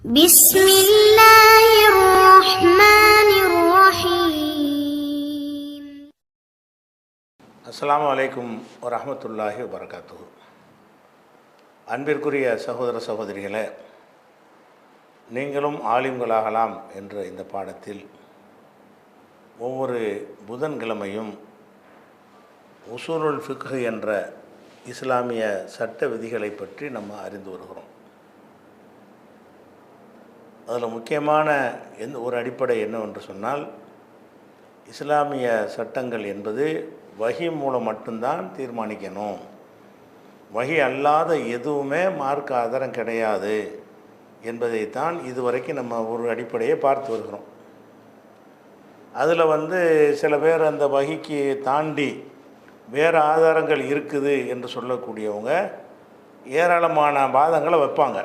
بسم الله الرحمن الرحيم. அஸ்ஸலாமு அலைக்கும் வரஹ்மத்துல்லாஹி வபரகாத்துஹு. அன்பிற்குரிய சகோதர சகோதரிகளே, நீங்களும் ஆலிம்களாகலாம் என்ற இந்த பாடத்தில் ஒவ்வொரு புதன்கிழமையும் உசூலுல் ஃபிக்ஹ் என்ற இஸ்லாமிய சட்ட விதிகளை பற்றி நம்ம அறிந்து வருகிறோம். அதில் முக்கியமான ஒரு அடிப்படை என்னவென்று சொன்னால், இஸ்லாமிய சட்டங்கள் என்பது வஹி மூலம் மட்டும்தான் தீர்மானிக்கணும். வஹி அல்லாத எதுவுமே மார்க்க ஆதாரம் கிடையாது என்பதைத்தான் இதுவரைக்கும் நம்ம ஒரு அடிப்படையை பார்த்து வருகிறோம். அதில் சில பேர் அந்த வஹிக்கு தாண்டி வேறு ஆதாரங்கள் இருக்குது என்று சொல்லக்கூடியவங்க ஏராளமான வாதங்களை வைப்பாங்க.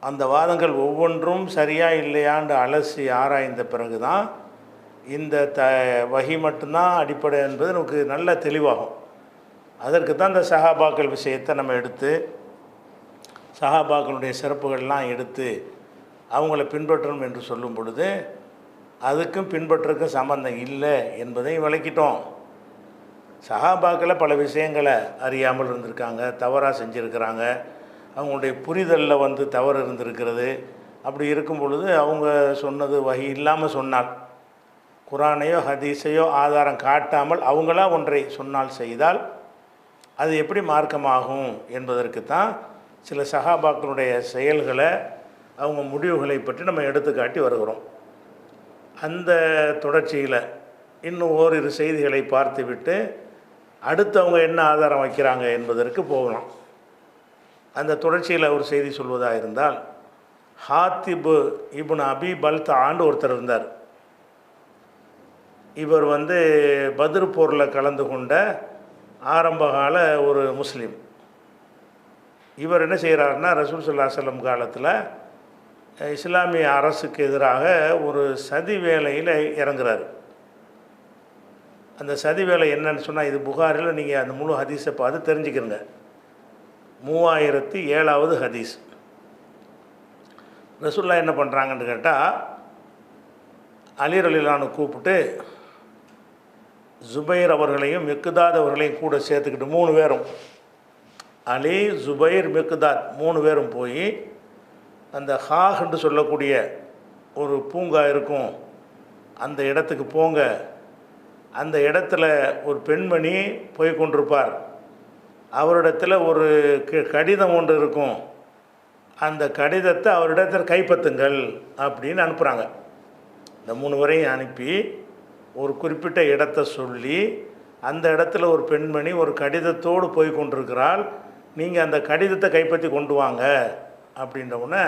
அந்த வாதங்கள் ஒவ்வொன்றும் சரியா இல்லையான்னு அலசி ஆராய்ந்த பிறகு தான் இந்த வஹி மட்டும்தான் அடிப்படை என்பது நமக்கு நல்ல தெளிவாகும். அதற்கு தான் இந்த சஹாபாக்கள் விஷயத்தை நம்ம எடுத்து சஹாபாக்களுடைய சிறப்புகள்லாம் எடுத்து அவங்கள பின்பற்றணும் என்று சொல்லும் பொழுது அதுக்கும் பின்பற்றுக்கும் சம்பந்தம் இல்லை என்பதை விளக்கிட்டோம். சஹாபாக்களை பல விஷயங்களை அறியாமல் இருந்திருக்காங்க, தவறாக செஞ்சுருக்கிறாங்க, அவங்களுடைய புரிதலில் தவறு இருந்திருக்கிறது. அப்படி இருக்கும் பொழுது அவங்க சொன்னது வஹி இல்லாமல் சொன்னால், குரானையோ ஹதீஸையோ ஆதாரம் காட்டாமல் அவங்களா ஒன்றை சொன்னால் செய்தால் அது எப்படி மார்க்கமாகும் என்பதற்கு தான் சில சஹாபாக்களுடைய செயல்களை அவங்க முடிவுகளை பற்றி நம்ம எடுத்துக்காட்டி வருகிறோம். அந்த தொடர்ச்சியில் இன்னும் ஓரிரு செய்திகளை பார்த்துவிட்டு அடுத்து அவங்க என்ன ஆதாரம் வைக்கிறாங்க என்பதற்கு போகலாம். அந்த தொடர்ச்சியில் ஒரு செய்தி சொல்வதாக இருந்தால், ஹாத்திப் இப்னு அபி பல்தான்னு ஒருத்தர் இருந்தார். இவர் பத்ர் போரில் கலந்து கொண்ட ஆரம்பகால ஒரு முஸ்லீம். இவர் என்ன செய்கிறாருன்னா, ரசூல் ஸல்லல்லாஹு அலைஹி வஸல்லம் காலத்தில் இஸ்லாமிய அரசுக்கு எதிராக ஒரு சதி வேலையில் இறங்குறாரு. அந்த சதி வேலை என்னன்னு சொன்னால், இது புகாரில் நீங்கள் அந்த முழு ஹதீஸை பார்த்து தெரிஞ்சுக்கிறங்க. 3007வது ஹதீஸ். ரசூலுல்லாஹ் என்ன பண்ணுறாங்கன்னு கேட்டால், அலி ரலியல்லாஹு அன்ஹு கூப்பிட்டு ஜுபைர் அவர்களையும் மிக்தாத் அவர்களையும் கூட சேர்த்துக்கிட்டு 3 பேரும், அலி, ஜுபைர், மிக்தாத் 3 பேரும் போய் அந்த ஹாஹ்ன்னு சொல்லக்கூடிய ஒரு பூங்கா இருக்கும், அந்த இடத்துக்கு போங்க. அந்த இடத்துல ஒரு பெண்மணி போய் கொண்டிருப்பார், அவரிடத்தில் ஒரு கடிதம் ஒன்று இருக்கும், அந்த கடிதத்தை அவரிடத்தில் கைப்பற்றுங்கள் அப்படின்னு அனுப்புகிறாங்க. இந்த 3 பேரையும் அனுப்பி ஒரு குறிப்பிட்ட இடத்த சொல்லி, அந்த இடத்துல ஒரு பெண்மணி ஒரு கடிதத்தோடு போய் கொண்டிருக்கிறாள், நீங்கள் அந்த கடிதத்தை கைப்பற்றி கொண்டு வாங்க அப்படின்றவுடனே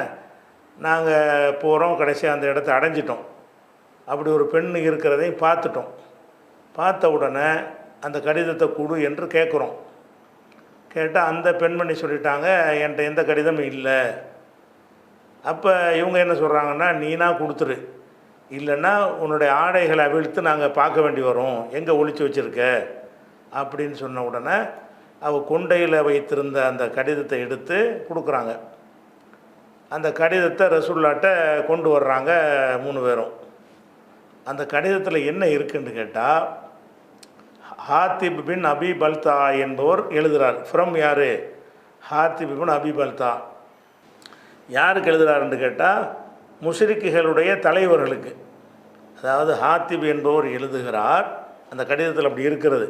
நாங்கள் போகிறோம். கடைசியாக அந்த இடத்த அடைஞ்சிட்டோம். அப்படி ஒரு பெண் இருக்கிறதையும் பார்த்துட்டோம். பார்த்த உடனே அந்த கடிதத்தை கொடு என்று கேட்குறோம். கேட்டால் அந்த பெண்மணி சொல்லிட்டாங்க, என்கிட்ட எந்த கடிதமும் இல்லை. அப்போ இவங்க என்ன சொல்கிறாங்கன்னா, நீனா கொடுத்துரு, இல்லைன்னா உன்னுடைய ஆடைகளை அவிழ்த்து நாங்கள் பார்க்க வேண்டி வரும், எங்கே ஒளிச்சு வச்சுருக்க அப்படின்னு சொன்ன உடனே அவள் கொண்டையில் வைத்திருந்த அந்த கடிதத்தை எடுத்து கொடுக்குறாங்க. அந்த கடிதத்தை ரசூலுல்லாஹ்ட்ட கொண்டு வர்றாங்க 3 பேரும். அந்த கடிதத்தில் என்ன இருக்குன்னு கேட்டால், ஹாத்திப் பின் அபி பல்தா என்பவர் எழுதுகிறார். ஃப்ரம் யார்? ஹாத்திப் பின் அபி பல்தா. யாருக்கு எழுதுகிறாருன்னு கேட்டால், முஷ்ரிக்குகளுடைய தலைவர்களுக்கு. அதாவது ஹாத்திப் என்பவர் எழுதுகிறார். அந்த கடிதத்தில் அப்படி இருக்கிறது.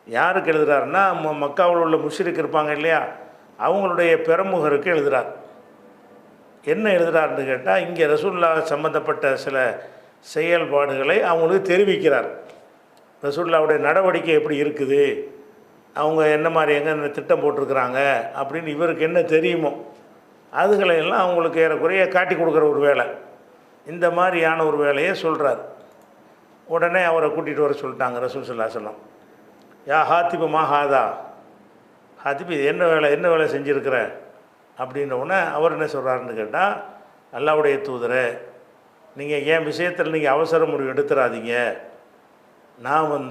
யாருக்கு எழுதுகிறாருன்னா, மக்காவில் உள்ள முஷ்ரிக் இருப்பாங்க இல்லையா, அவங்களுடைய பிரமுகருக்கு எழுதுகிறார். என்ன எழுதுகிறாருன்னு கேட்டால், இங்கே ரசூலுல்லாஹ் சம்பந்தப்பட்ட சில செயல்பாடுகளை அவங்களுக்கு தெரிவிக்கிறார். ரசூலுல்லாஹ்வுடைய நடவடிக்கை எப்படி இருக்குது, அவங்க என்ன மாதிரி எங்கே திட்டம் போட்டிருக்கிறாங்க அப்படின்னு இவருக்கு என்ன தெரியுமோ அதுகளையெல்லாம் அவங்களுக்கு ஏறக்குறைய காட்டி கொடுக்குற ஒரு வேலை. இந்த மாதிரியான ஒரு வேலையை சொல்கிறார். உடனே அவரை கூட்டிகிட்டு வர சொல்லிட்டாங்க ரசூல் ஸல்லல்லாஹு அலைஹி வஸல்லம். யா ஹாத்திப் மா ஹாதா, ஹாத்திப் இது என்ன வேலை செஞ்சுருக்கிற அப்படின்ற உடனே அவர் என்ன சொல்கிறாருன்னு கேட்டால், அல்லாஹ்வுடைய தூதரே, நீங்கள் என் விஷயத்தில் நீங்கள் அவசர முடிவு எடுத்துடாதீங்க. நான்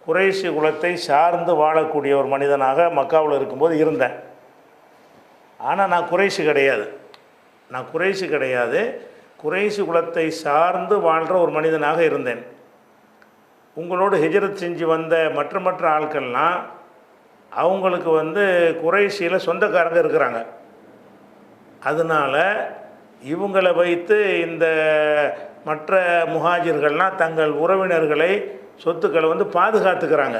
குறைஷி குலத்தை சார்ந்து வாழக்கூடிய ஒரு மனிதனாக மக்காவில் இருக்கும்போது இருந்தேன். ஆனால் நான் குறைஷி கிடையாது. நான் குறைஷி கிடையாது, குறைஷி குலத்தை சார்ந்து வாழ்கிற ஒரு மனிதனாக இருந்தேன். உங்களோடு ஹிஜ்ரத் செஞ்சு வந்த மற்ற ஆட்கள்லாம் அவங்களுக்கு வந்து குறைஷியில் சொந்தக்காரங்க இருக்கிறாங்க. அதனால் இவங்களை வைத்து இந்த மற்ற முஹாஜிர்கள்லாம் தங்கள் உறவினர்களை சொத்துக்களை வந்து பாதுகாத்துக்கிறாங்க.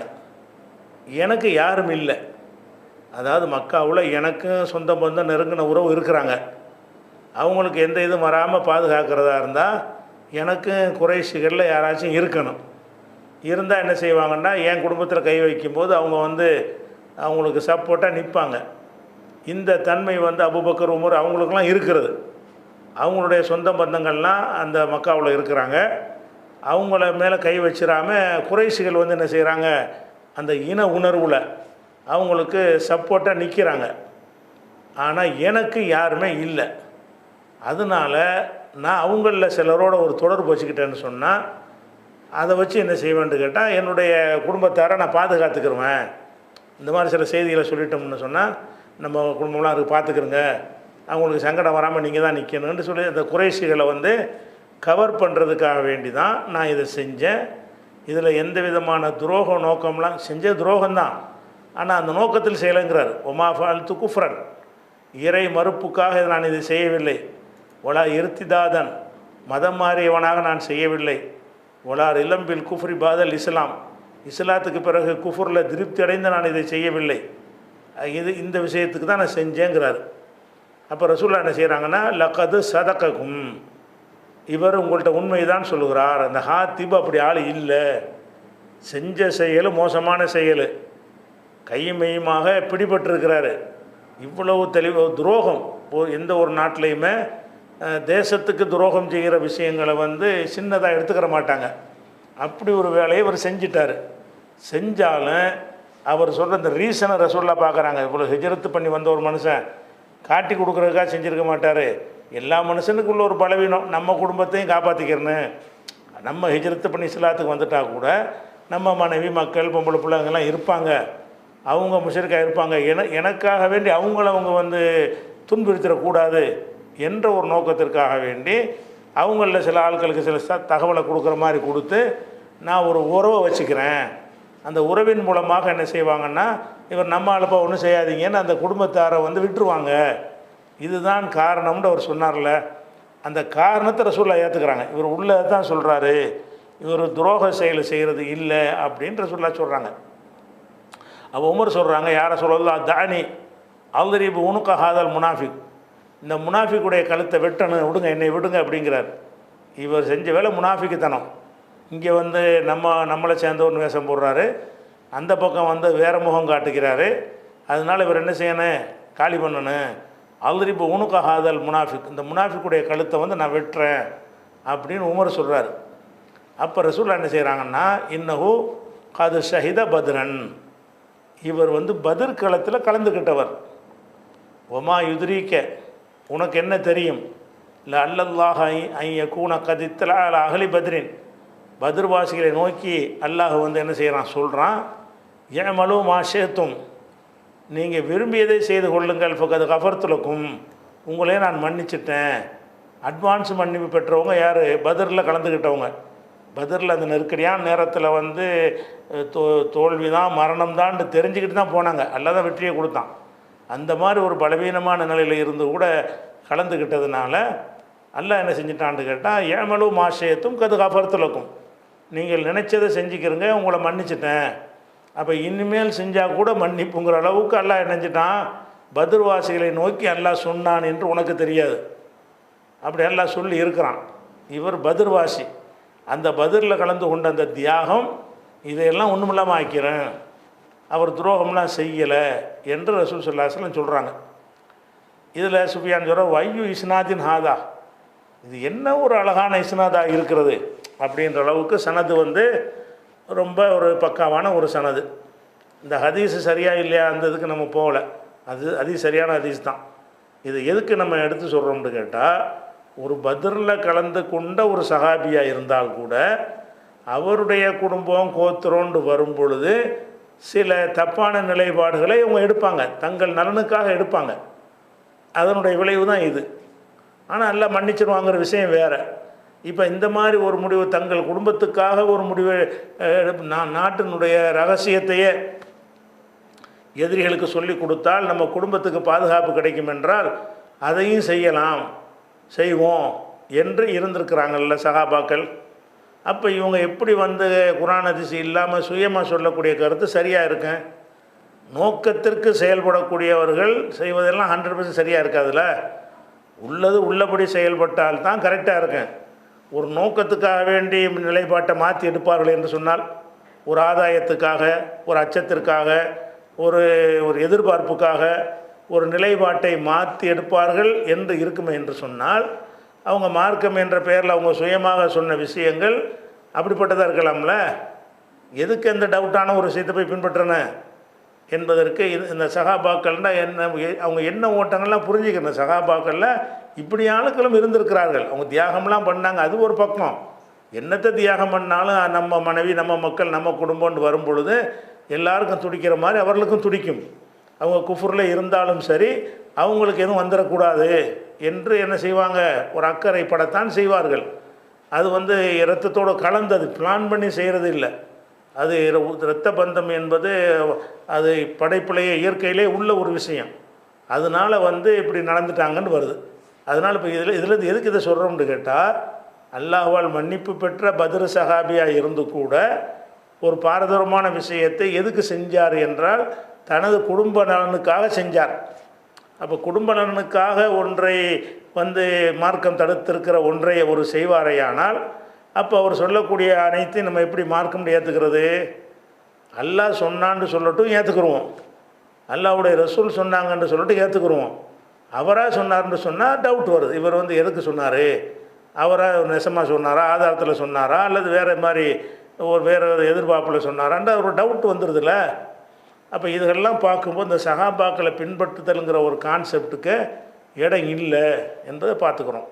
எனக்கு யாரும் இல்லை. அதாவது மக்காவில் எனக்கும் சொந்த பந்தம் நெருங்கின உறவு இருக்கிறாங்க. அவங்களுக்கு எந்த இதுவும் வராமல் பாதுகாக்கிறதா இருந்தால் எனக்கும் குறைஷிகளில் யாராச்சும் இருக்கணும். இருந்தால் என்ன செய்வாங்கன்னா, என் குடும்பத்தில் கை வைக்கும்போது அவங்க வந்து அவங்களுக்கு சப்போர்ட்டாக நிற்பாங்க. இந்த தன்மை வந்து அபூபக்கர், உமர் அவங்களுக்கெல்லாம் இருக்கிறது. அவங்களுடைய சொந்த பந்தங்கள்லாம் அந்த மக்காவில் இருக்கிறாங்க. அவங்கள மேலே கை வச்சிடாமல் குறைஷிகள் வந்து என்ன செய்கிறாங்க, அந்த இன உணர்வில் அவங்களுக்கு சப்போர்ட்டாக நிற்கிறாங்க. ஆனால் எனக்கு யாருமே இல்லை. அதனால் நான் அவங்களில் சிலரோட ஒரு தொடர்பு வச்சுக்கிட்டேன்னு சொன்னால் அதை வச்சு என்ன செய்வேன்னு கேட்டால், என்னுடைய குடும்பத்தாரை நான் பாதுகாத்துக்கிருவேன். இந்த மாதிரி சில செய்திகளை சொல்லிட்டோம்னு சொன்னால், நம்ம குடும்பம்லாம் அதுக்கு பார்த்துக்கிறங்க, அவங்களுக்கு சங்கடம் வராமல் நீங்கள் தான் நிற்கணும்னு சொல்லி அந்த குறைஷிகளை வந்து கவர் பண்ணுறதுக்காக வேண்டி தான் நான் இதை செஞ்சேன். இதில் எந்த விதமான துரோக நோக்கம்லாம் செஞ்ச துரோகம்தான், ஆனால் அந்த நோக்கத்தில் செய்யலைங்கிறார். ஒமாஃபால் துக்குஃப்ரன், இறை மறுப்புக்காக நான் இதை செய்யவில்லை. ஒலா இருத்திதாதன், மதம் மாறியவனாக நான் செய்யவில்லை. ஒலார் இளம்பில் குஃப்ரி பாதல் இஸ்லாம், இஸ்லாத்துக்கு பிறகு குஃபுரில் திருப்தி அடைந்து நான் இதை செய்யவில்லை. இந்த விஷயத்துக்கு தான் நான் செஞ்சேங்கிறார். அப்போ ரசூல்லா என்ன செய்கிறாங்கன்னா, லக்கது சதக்கும், இவர் உங்கள்கிட்ட உண்மை தான் சொல்லுகிறார். அந்த ஹாத்திப் அப்படி ஆள் இல்லை, செஞ்ச செயல் மோசமான செயல், கையுமையுமாக பிடிபட்டிருக்கிறாரு. இவ்வளவு தெளிவு துரோகம் எந்த ஒரு நாட்டிலையுமே தேசத்துக்கு துரோகம் செய்கிற விஷயங்களை வந்து சின்னதாக எடுத்துக்கிற மாட்டாங்க. அப்படி ஒரு வேலையை இவர் செஞ்சிட்டார். செஞ்சாலும் அவர் சொல்கிற இந்த ரீசனை ரசூல்லா பார்க்குறாங்க. இவ்வளோ ஹிஜ்ரத்து பண்ணி வந்த ஒரு மனுஷன் காட்டி கொடுக்குறதுக்காக செஞ்சுருக்க மாட்டார். எல்லா மனுஷனுக்குள்ள ஒரு பலவீனம், நம்ம குடும்பத்தையும் காப்பாற்றிக்கிறேன்னு. நம்ம ஹிஜ்ரத்து பண்ணி இஸ்லாத்துக்கு வந்துட்டால் கூட நம்ம மனைவி மக்கள் பொம்பளை பிள்ளைங்கெல்லாம் இருப்பாங்க, அவங்க முஷரிக்காக இருப்பாங்க. எனக்காக வேண்டி அவங்க வந்து துன்புறுத்திடக்கூடாது என்ற ஒரு நோக்கத்திற்காக வேண்டி அவங்களில் சில ஆட்களுக்கு சில தகவலை கொடுக்குற மாதிரி கொடுத்து நான் ஒரு உறவை வச்சுக்கிறேன். அந்த உறவின் மூலமாக என்ன செய்வாங்கன்னா, இவர் நம்ம ஆளுப்பா ஒன்றும் செய்யாதீங்கன்னு அந்த குடும்பத்தாரை வந்து விட்டுருவாங்க. இதுதான் காரணம்னு அவர் சொன்னார்ல, அந்த காரணத்தை ரசூல்லா ஏற்றுக்கிறாங்க. இவர் உள்ளதை தான் சொல்கிறாரு, இவர் துரோக செயல் செய்கிறது இல்லை அப்படின்னு ரசூல்லா சொல்கிறாங்க. அப்போ உமர் சொல்கிறாங்க, யாரை சொல்லலாம், தானி அல்தரீப் உனுக்க ஹாதல் முனாஃபிக், இந்த முனாஃபிக்குடைய கழுத்தை வெட்டணும், விடுங்க, என்னை விடுங்க அப்படிங்கிறார். இவர் செஞ்ச வேலை முனாஃபிக்குத்தனம். இங்கே வந்து நம்மளை சேர்ந்தவர்னு வேஷம் போடுறாரு, அந்த பக்கம் வந்து வேறு முகம் காட்டுக்கிறாரு. அதனால் இவர் என்ன செய்யணும், காலி பண்ணணும். அல்தரீப் உனுக்க ஹாதல் முனாஃபிக், இந்த முனாஃபிக்குடைய கழுத்தை வந்து நான் வெட்டுறேன் அப்படின்னு உமர் சொல்கிறார். அப்போ ரசூல்லா என்ன செய்கிறாங்கன்னா, இன்னஹு கது ஷஹித பத்ரன், இவர் வந்து பத்ர் களத்தில் கலந்துக்கிட்டவர். ஒமா யுத்ரீக்க, உனக்கு என்ன தெரியும், இல்லை அல்லல்லாஹ் ஐய கூன கதித்தலா அகலி பத்ரின், பத்ர்வாசிகளை நோக்கி அல்லாஹ் வந்து என்ன செய்கிறான், சொல்கிறான், ஏமலு மாஷேத்தும், நீங்கள் விரும்பியதை செய்து கொள்ளுங்கள், ஃபகது கஃபர்த்துலக்கும், உங்களே நான் மன்னிச்சிட்டேன். அட்வான்ஸ் மன்னிப்பு பெற்றவங்க யார், பத்ரில் கலந்துக்கிட்டவங்க. பத்ரில் அந்த நெருக்கடியான நேரத்தில் வந்து தோல்வி தான் மரணம் தான் தெரிஞ்சுக்கிட்டு தான் போனாங்க, அல்லா தான் வெற்றியை கொடுத்தான். அந்த மாதிரி ஒரு பலவீனமான நிலையில் இருந்து கூட கலந்துக்கிட்டதுனால அல்லாஹ் என்ன செஞ்சிட்டான்னு கேட்டால், ஏமலு மாஷேத்தும் கது கஃபர்த்துலக்கும், நீங்கள் நினச்சதை செஞ்சுக்கிறங்க, உங்களை மன்னிச்சிட்டேன். அப்போ இனிமேல் செஞ்சால் கூட மன்னிப்புங்கிற அளவுக்கு அல்லாஹ் நினைச்சிட்டான். பத்ர்வாசிகளை நோக்கி அல்லாஹ் சொன்னான் என்று உனக்கு தெரியாது, அப்படி அல்லாஹ் சொல்லி இருக்கிறான். இவர் பத்ர்வாசி, அந்த பத்ரில் கலந்து கொண்ட அந்த தியாகம் இதையெல்லாம் ஒன்றுமில்லாமல் ஆக்கிறேன், அவர் துரோகம்லாம் செய்யலை என்று ரசூல் ஸல்லல்லாஹு அலைஹி வஸல்லம் சொல்கிறாங்க. இதில் சுஃபியான் சொல்கிற வையு இஸ்னாதின் ஹாதா, இது என்ன ஒரு அழகான இஸ்னாதாக இருக்கிறது அப்படின்ற அளவுக்கு சனது வந்து ரொம்ப ஒரு பக்காவான ஒரு சனது. இந்த ஹதீஸ் சரியாக இல்லையா அந்த இதுக்கு நம்ம போகலை, ஹதீஸ் சரியான ஹதீஸ் தான். இது எதுக்கு நம்ம எடுத்து சொல்கிறோம்னு கேட்டால், ஒரு பத்ரில் கலந்து கொண்ட ஒரு சஹாபியாக இருந்தால் கூட அவருடைய குடும்பம் கோத்திரோண்டு வரும் பொழுது சில தப்பான நிலைப்பாடுகளை இவங்க எடுப்பாங்க, தங்கள் நலனுக்காக எடுப்பாங்க. அதனுடைய விளைவு தான் இது. ஆனால் எல்லாம் மன்னிச்சிருவாங்கிற விஷயம் வேறு. இப்போ இந்த மாதிரி ஒரு முடிவு தங்கள் குடும்பத்துக்காக ஒரு முடிவு நாட்டினுடைய ரகசியத்தையே எதிரிகளுக்கு சொல்லி கொடுத்தால் நம்ம குடும்பத்துக்கு பாதுகாப்பு கிடைக்கும் என்றால் அதையும் செய்வோம் என்று இருந்திருக்கிறாங்கல்ல சஹாபாக்கள். அப்போ இவங்க எப்படி வந்து குர்ஆன் ஹதீஸ் இல்லாமல் சுயமாக சொல்லக்கூடிய கருத்து சரியாக இருக்கேன்? நோக்கத்திற்கு செயல்படக்கூடியவர்கள் செய்வதெல்லாம் 100% சரியாக இருக்காதுல்ல. உள்ளபடி செயல்பட்டால் தான் கரெக்டாக இருக்கேன். ஒரு நோக்கத்துக்காக வேண்டி நிலைப்பாட்டை மாற்றி எடுப்பார்கள் என்று சொன்னால், ஒரு ஆதாயத்துக்காக, ஒரு அச்சத்திற்காக, ஒரு எதிர்பார்ப்புக்காக ஒரு நிலைப்பாட்டை மாற்றி எடுப்பார்கள் என்று இருக்குமே என்று சொன்னால், அவங்க மார்க்கம் என்ற பெயரில் அவங்க சுயமாக சொன்ன விஷயங்கள் அப்படிப்பட்டதாக இருக்கலாம்ல. எதுக்கு எந்த டவுட்டான ஒரு விஷயத்தை போய் பின்பற்றணும் என்பதற்கு இந்த சகாபாக்கள்னால் என்ன, அவங்க என்ன ஓட்டங்கள்லாம் புரிஞ்சுக்கணும். சகாபாக்களில் இப்படி ஆளுக்களும் இருந்திருக்கிறார்கள். அவங்க தியாகம்லாம் பண்ணாங்க, அது ஒரு பக்கம். என்னத்தை தியாகம் பண்ணாலும் நம்ம மனைவி, நம்ம மக்கள், நம்ம குடும்பம்னு வரும் பொழுது எல்லாருக்கும் துடிக்கிற மாதிரி அவர்களுக்கும் துடிக்கும். அவங்க குஃபுரில் இருந்தாலும் சரி, அவங்களுக்கு எதுவும் வந்துடக்கூடாது என்று என்ன செய்வாங்க, ஒரு அக்கறை படத்தான் செய்வார்கள். அது வந்து இரத்தத்தோடு கலந்தது, பிளான் பண்ணி செய்கிறது இல்லை. அது இரத்த பந்தம் என்பது அது படைப்பிலேயே இயற்கையிலே உள்ள ஒரு விஷயம். அதனால் வந்து இப்படி நடந்துட்டாங்கன்னு வருது. அதனால் இப்போ இதில் எதுக்கு இதை சொல்கிறோம்னு கேட்டால், அல்லாஹ்வால் மன்னிப்பு பெற்ற பத்ர் சஹாபியாக இருந்து கூட ஒரு பாரதூரமான விஷயத்தை எதுக்கு செஞ்சார் என்றால் தனது குடும்ப நலனுக்காக செஞ்சார். அப்போ குடும்ப நலனுக்காக ஒன்றை வந்து மார்க்கம் தடுத்திருக்கிற ஒன்றை ஒரு செய்வாரையானால், அப்போ அவர் சொல்லக்கூடிய அனைத்தையும் நம்ம எப்படி மார்க்கம்னு ஏற்றுக்கிறது? அல்லாஹ் சொன்னான்னு சொல்லட்டும் ஏற்றுக்குருவோம், அல்லாஹ்வுடைய ரசூல் சொன்னாங்கன்னு சொல்லிட்டு ஏற்றுக்குருவோம். அவராக சொன்னார்னு சொன்னால் டவுட் வருது. இவர் வந்து எதுக்கு சொன்னார், அவராக நெசமாக சொன்னாரா, ஆதாரத்தில் சொன்னாரா, அல்லது வேறு மாதிரி வேறு எதிர்பார்ப்பில் சொன்னாரான்ற ஒரு டவுட் வந்துடுதுல்ல. அப்போ இதெல்லாம் பார்க்கும்போது இந்த சஹாபாக்களை பின்பற்றுதல்ங்கிற ஒரு கான்செப்டுக்கு இடம் இல்லை என்பதை பார்த்துக்கிறோம்.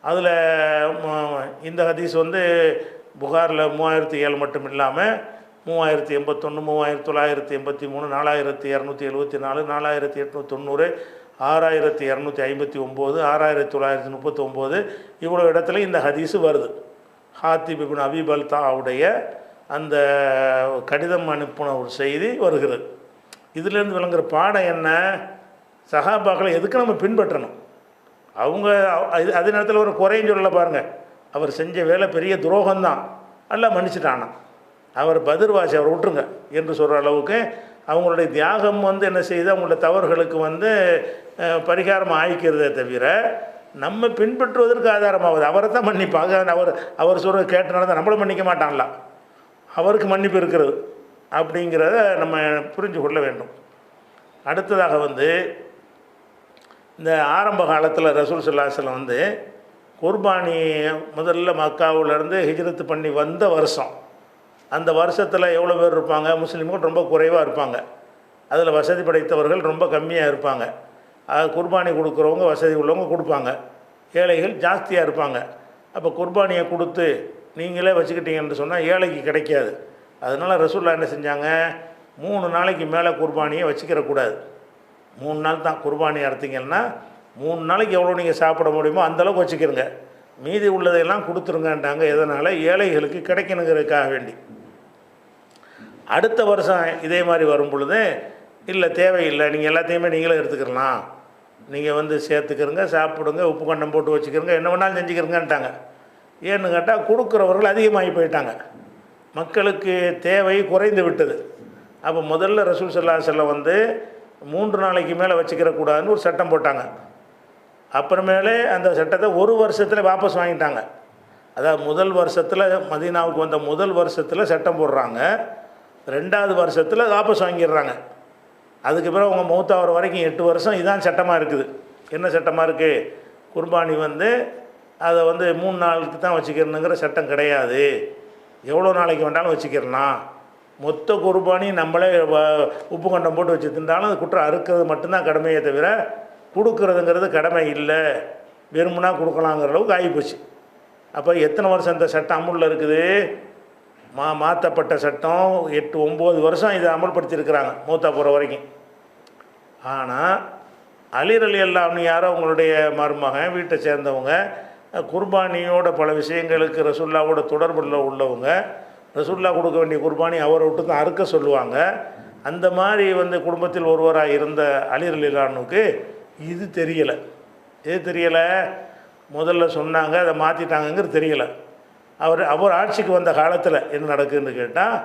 அதில் இந்த ஹதீஸ் வந்து புகாரில் 3007 மட்டும் இல்லாமல் 3081, 3983, 4274, 4890, 6259, 6939 இவ்வளோ இடத்துல இந்த ஹதீஸு வருது. ஹாத்திப் இப்னு அபீ பல்தாவுடைய அந்த கடிதம் அனுப்பின ஒரு செய்தி வருகிறது. இதிலேருந்து விளங்குற பாடம் என்ன? சஹாபாக்களை எதுக்கு நம்ம பின்பற்றணும்? அவங்க அதே நேரத்தில் ஒரு குறையும் சொல்ல பாருங்கள். அவர் செஞ்ச வேலை பெரிய துரோகம்தான், அல்ல மன்னிச்சிட்டானா, அவர் பதிர்வாசி, அவர் விட்டுருங்க என்று சொல்கிற அளவுக்கு அவங்களுடைய தியாகம் வந்து என்ன செய்யுது, அவங்களுடைய தவறுகளுக்கு வந்து பரிகாரம் ஆயிக்கிறதே தவிர நம்ம பின்பற்றுவதற்கு ஆதாரமாகுது. அவரை தான் மன்னிப்பாங்க. அவர் சொல்கிற கேட்டனால தான் நம்மளும் மன்னிக்க மாட்டான்ல, அவருக்கு மன்னிப்பு இருக்கிறது அப்படிங்கிறத நம்ம புரிஞ்சு கொள்ள வேண்டும். அடுத்ததாக வந்து இந்த ஆரம்ப காலத்தில் ரசூல் ஸல்லல்லாஹு அலைஹி வஸல்லம் வந்து குர்பானி முதல்ல மக்காவிலேருந்து ஹிஜ்ரத்து பண்ணி வந்த வருஷம், அந்த வருஷத்தில் எவ்வளோ பேர் இருப்பாங்க? முஸ்லீம்கள் ரொம்ப குறைவாக இருப்பாங்க. அதில் வசதி படைத்தவர்கள் ரொம்ப கம்மியாக இருப்பாங்க. குர்பானி கொடுக்குறவங்க வசதி உள்ளவங்க கொடுப்பாங்க, ஏழைகள் ஜாஸ்தியாக இருப்பாங்க. அப்போ குர்பானியை கொடுத்து நீங்களே வச்சுக்கிட்டீங்கன்னு சொன்னால் ஏழைக்கு கிடைக்காது. அதனால் ரசூலுல்லாஹ் என்ன செஞ்சாங்க, 3 நாளைக்கு மேலே குர்பானியை வச்சுக்கிறக்கூடாது. 3 நாள் தான் குர்பானி அறுத்தீங்கன்னா 3 நாளைக்கு எவ்வளோ நீங்கள் சாப்பிட முடியுமோ அந்தளவுக்கு வச்சுக்கிறங்க, மீதி உள்ளதையெல்லாம் கொடுத்துருங்கன்ட்டாங்க. எதனால்? ஏழைகளுக்கு கிடைக்கணுங்கிறதுக்காக வேண்டி. அடுத்த வருஷம் இதே மாதிரி வரும் பொழுது இல்லை தேவையில்லை, நீங்கள் எல்லாத்தையுமே நீங்களே எடுத்துக்கிறலாம், நீங்கள் வந்து சேர்த்துக்கிறங்க, சாப்பிடுங்க, உப்பு கண்டம் போட்டு வச்சுக்கிறங்க, என்ன வேணாலும் செஞ்சுக்கிறங்கன்ட்டாங்க. ஏன்னு கேட்டால் கொடுக்குறவர்கள் அதிகமாகி போயிட்டாங்க, மக்களுக்கு தேவை குறைந்து விட்டது. அப்போ முதல்ல ரசூல் ஸல்லல்லாஹு அலைஹி வஸல்லம் வந்து 3 நாளைக்கு மேலே வச்சுக்கிறக்கூடாதுன்னு ஒரு சட்டம் போட்டாங்க. அப்புறமேலே அந்த சட்டத்தை 1 வருஷத்தில் வாபஸ் வாங்கிட்டாங்க. அதாவது முதல் வருஷத்தில் மதீனாவுக்கு வந்த முதல் வருஷத்தில் சட்டம் போடுறாங்க, 2வது வருஷத்தில் வாபஸ் வாங்கிடுறாங்க. அதுக்கு பிறகு அவங்க மௌத்தாகிற வரைக்கும் 8 வருஷம் இதான் சட்டமாக இருக்குது. என்ன சட்டமாக இருக்குது? குர்பானி வந்து அதை வந்து 3 நாளுக்கு தான் வச்சுக்கிறணுங்கிற சட்டம் கிடையாது, எவ்வளோ நாளைக்கு வேண்டாலும் வச்சுக்கிறலாம். மொத்த குர்பானி நம்மளே உப்பு கண்டம் போட்டு வச்சு தின்றாலும் அது குற்றம் அறுக்கிறது மட்டும்தான் கடமையே தவிர கொடுக்குறதுங்கிறது கடமை இல்லை, வெறுமனா கொடுக்கலாங்கிற அளவுக்கு ஆகிப்போச்சு. அப்போ எத்தனை வருஷம் இந்த சட்டம் அமுலில் இருக்குது? மாற்றப்பட்ட சட்டம் 8-9 வருஷம் இதை அமல்படுத்தியிருக்கிறாங்க மௌத்தா போகிற வரைக்கும். ஆனால் அலி ரலியல்லாஹு அன்ஹு யாரோ உங்களுடைய மருமகன் வீட்டை சேர்ந்தவங்க, குர்பானியோட பல விஷயங்களுக்கு ரசூலுல்லாவோட தொடர்புள்ள உள்ளவங்க, ரசூலுல்லா கொடுக்க வேண்டிய குர்பானி அவரை விட்டு தான் அறுக்க சொல்லுவாங்க. அந்த மாதிரி வந்து குடும்பத்தில் ஒருவராக இருந்த அலி ரலியல்லாஹு அன்ஹுக்கு இது தெரியலை. எது தெரியலை? முதல்ல சொன்னாங்க, அதை மாற்றிட்டாங்கங்கிறது தெரியலை. அவர் ஆட்சிக்கு வந்த காலத்தில் என்ன நடக்குதுன்னு கேட்டால்,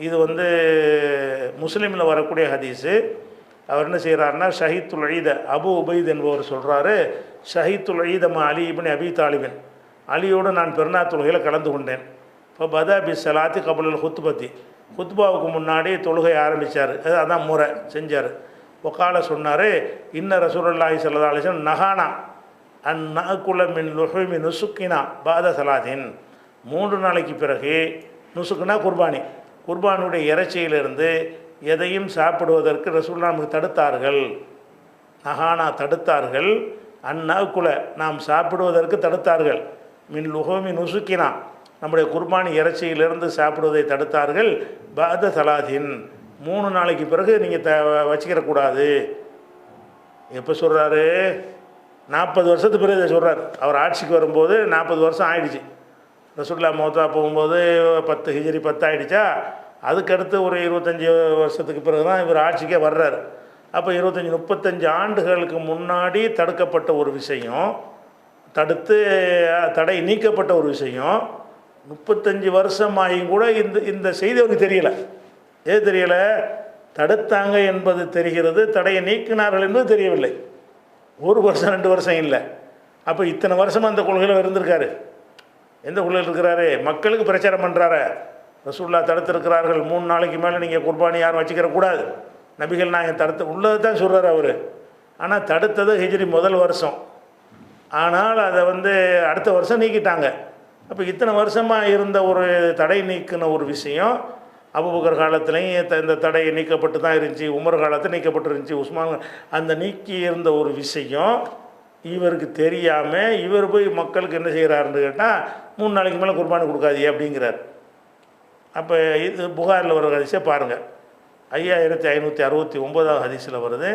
இது வந்து முஸ்லீமில் வரக்கூடிய ஹதீஸு. அவர் என்ன செய்கிறாருன்னா, ஷஹீத்துல் ஈத, அபு உபைத் என்பவர் சொல்கிறாரு, ஷஹீத்துல் ஈதமா அலி இப்னு அபி தாலிபின், அலியோடு நான் பெருநாள் தொழுகையில் கலந்து கொண்டேன். இப்போ பதா பி சலாத்தி கபுல் ஹுத்பத்தி, ஹுத்பாவுக்கு முன்னாடி தொழுகை ஆரம்பித்தார். அதான் முறை செஞ்சார். ஒக்கால சொன்னார், இன்ன ரசூலுல்லாஹி ஸல்லல்லாஹு அலைஹி வஸல்லம் நஹானா அன் நஅகுல மின் லுஹூமி நுசுக்கினா பாத சலாத்தின், 3 நாளைக்கு பிறகு, நுசுக்குனா குர்பானி, குர்பானுடைய இறைச்சியிலிருந்து எதையும் சாப்பிடுவதற்கு ரசூலுல்லாஹ் நமக்கு தடுத்தார்கள். நஹானா தடுத்தார்கள், அந்நகுல நாம் சாப்பிடுவதற்கு தடுத்தார்கள், மின் லுஹூமி நுசுக்கினா நம்முடைய குர்பானி இறைச்சியிலிருந்து சாப்பிடுவதை தடுத்தார்கள். பாத சலாத்தின் 3 நாளைக்கு பிறகு நீங்கள் வச்சுக்கிறக்கூடாது. எப்போ சொல்கிறாரு? 40 வருஷத்துக்கு பிறகு இதை சொல்கிறார். அவர் ஆட்சிக்கு வரும்போது 40 வருஷம் ஆயிடுச்சு. ரசூலுல்லாஹ் மௌத்தா போகும்போது 10 ஹிஜ்ரி 10 ஆகிடுச்சா, அதுக்கடுத்து ஒரு 25 வருஷத்துக்கு பிறகு தான் இவர் ஆட்சிக்கே வர்றார். அப்போ 25-35 ஆண்டுகளுக்கு முன்னாடி தடுக்கப்பட்ட ஒரு விஷயம், தடை நீக்கப்பட்ட ஒரு விஷயம், 35 வருஷமாயும் கூட இந்த செய்தி அவருக்கு தெரியலை. ஏது தெரியலை? தடுத்தாங்க என்பது தெரிகிறது, தடையை நீக்கினார்கள் என்பது தெரியவில்லை. 1 வருஷம் 2 வருஷம் இல்லை. அப்போ இத்தனை வருஷமாக அந்த கொள்கையில் இருந்திருக்காரு. எந்த கொள்கையில் இருக்கிறாரு? மக்களுக்கு பிரச்சாரம் பண்ணுறாரு. ரசூலுல்லாஹ் தடுத்திருக்கிறார்கள், 3 நாளைக்கு மேலே நீங்கள் குர்பானி யாரும் வச்சுக்கிறக்கூடாது, நபிகள் நாயகம் தடுத்து உள்ளது தான் சொல்கிறார் அவர். ஆனால் தடுத்தது ஹிஜ்ரி முதல் வருஷம். ஆனால் அதை வந்து அடுத்த வருஷம் நீக்கிட்டாங்க. அப்போ இத்தனை வருஷமாக இருந்த ஒரு தடை நீக்கின ஒரு விஷயம் அபூபக்கர் காலத்துலேயும் இந்த தடை நீக்கப்பட்டு தான் இருந்துச்சு, உமர் காலத்தில் நீக்கப்பட்டு இருந்துச்சு, உஸ்மான் அந்த நீக்கி இருந்த ஒரு விஷயம் இவருக்கு தெரியாமல் இவர் போய் மக்களுக்கு என்ன செய்கிறாருன்னு கேட்டால், 3 நாளைக்கு மேலே குர்பானி கொடுக்காதீ அப்படிங்கிறார். அப்போ இது புகாரில் வர ஹதீஸை பாருங்கள். 5569 ஹதீஸில் வருது.